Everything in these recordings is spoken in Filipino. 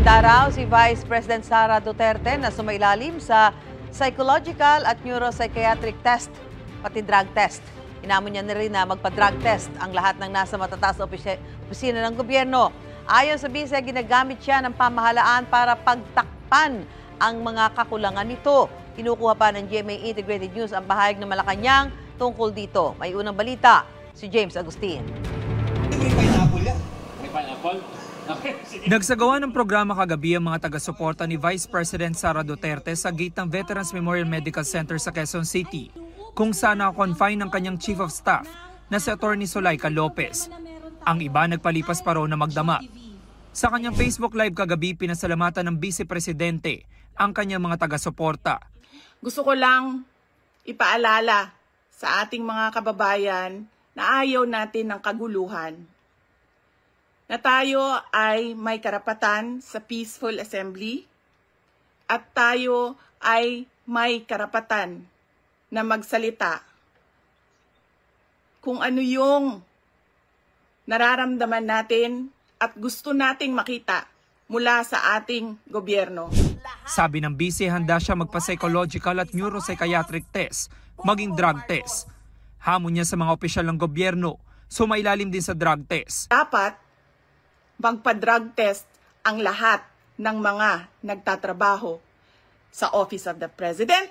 Handa raw si Vice President Sara Duterte na sumailalim sa psychological at neuropsychiatric test, pati drug test. Inamon niya na rin na magpa-drug test ang lahat ng nasa matataas na opisina ng gobyerno. Ayon sa bise, ginagamit siya ng pamahalaan para pagtakpan ang mga kakulangan nito. Kinukuha pa ng GMA Integrated News ang bahayag ng Malacanang tungkol dito. May unang balita, si James Agustin. May pineapple yan. May pineapple? Nagsagawa ng programa kagabi ang mga taga-suporta ni Vice President Sara Duterte sa gate ng Veterans Memorial Medical Center sa Quezon City, kung saan naka-confine ng kanyang Chief of Staff na si Atty. Zuleika Lopez. Ang iba nagpalipas pa raw na magdamag. Sa kanyang Facebook Live kagabi, pinasalamatan ng Vice Presidente ang kanyang mga taga-suporta. Gusto ko lang ipaalala sa ating mga kababayan na ayaw natin ng kaguluhan. Na tayo ay may karapatan sa peaceful assembly at tayo ay may karapatan na magsalita kung ano yung nararamdaman natin at gusto nating makita mula sa ating gobyerno. Sabi ng bise, handa siya magpa-psychological at neuropsychiatric test, maging drug test. Hamon niya sa mga opisyal ng gobyerno, sumailalim din sa drug test. Dapat magpa-drug test ang lahat ng mga nagtatrabaho sa Office of the President,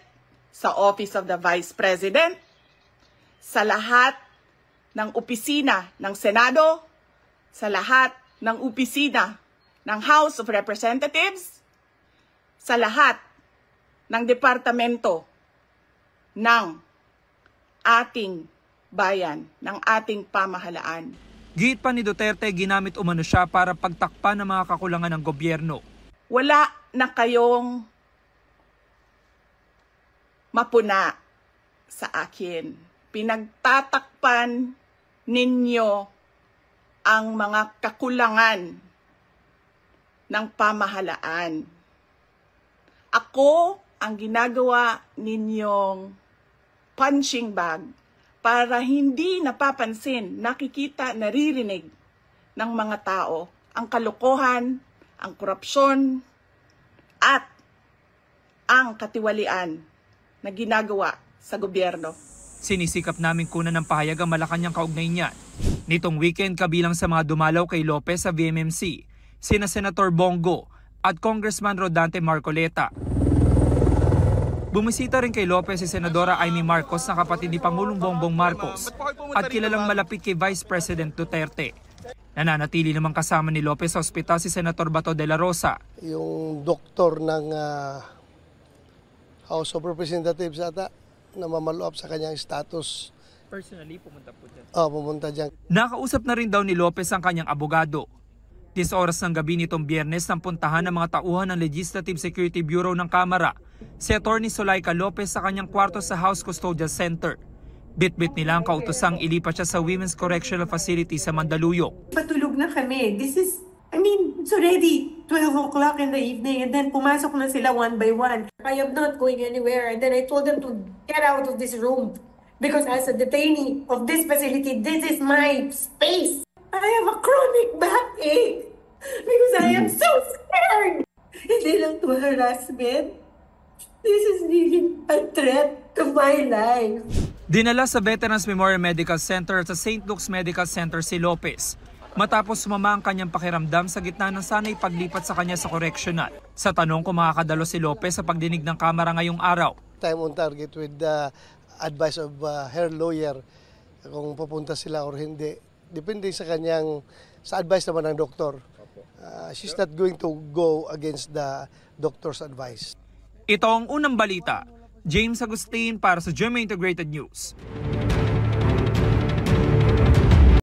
sa Office of the Vice President, sa lahat ng opisina ng Senado, sa lahat ng opisina ng House of Representatives, sa lahat ng departamento ng ating bayan, ng ating pamahalaan. Giit pa ni Duterte, ginamit umano siya para pagtakpan ng mga kakulangan ng gobyerno. Wala na kayong mapuna sa akin. Pinagtatakpan ninyo ang mga kakulangan ng pamahalaan. Ako ang ginagawa ninyong punching bag para hindi napapansin, nakikita, naririnig ng mga tao ang kalokohan, ang korupsyon, at ang katiwalian na ginagawa sa gobyerno. Sinisikap namin kunan ng pahayag ang Malacanang kaugnay niyan. Nitong weekend, kabilang sa mga dumalaw kay Lopez sa VMMC, sina Senator Bongo at Congressman Rodante Marcoleta. Bumisita rin kay Lopez si Senadora Amy Marcos na kapatid ni Pangulong Bongbong Marcos at kilalang malapit kay Vice President Duterte. Nananatili namang kasama ni Lopez sa ospital si Senator Bato de la Rosa. Yung doktor ng House of Representatives ata na mamalo-up sa kanyang status. Personally, pumunta po dyan? Pumunta dyan. Nakausap na rin daw ni Lopez ang kanyang abogado. 10 oras ng gabi nitong Biyernes nang puntahan ng mga tauhan ng Legislative Security Bureau ng Kamara si Atty. Zuleika Lopez sa kanyang kwarto sa House Custodial Center. Bit-bit nila ang kautosang ilipat siya sa Women's Correctional Facility sa Mandaluyong. Patulog na kami. It's already 12 o'clock in the evening and then pumasok na sila one by one. I am not going anywhere and then I told them to get out of this room because as a detainee of this facility, this is my space. I have a chronic backache because I am so scared. Hindi lang to harassment. This is really a threat to my life. Dinala sa Veterans Memorial Medical Center at sa St. Luke's Medical Center si Lopez matapos sumama ang kanyang pakiramdam sa gitna ng sanay paglipat sa kanya sa correctional. Sa tanong kung makakadalo si Lopez sa pagdinig ng Kamara ngayong araw. Time on target with the advice of her lawyer kung pupunta sila or hindi. Depende sa advice naman ng doktor. She's not going to go against the doctor's advice. Ito ang unang balita. James Agustin para sa GMA Integrated News.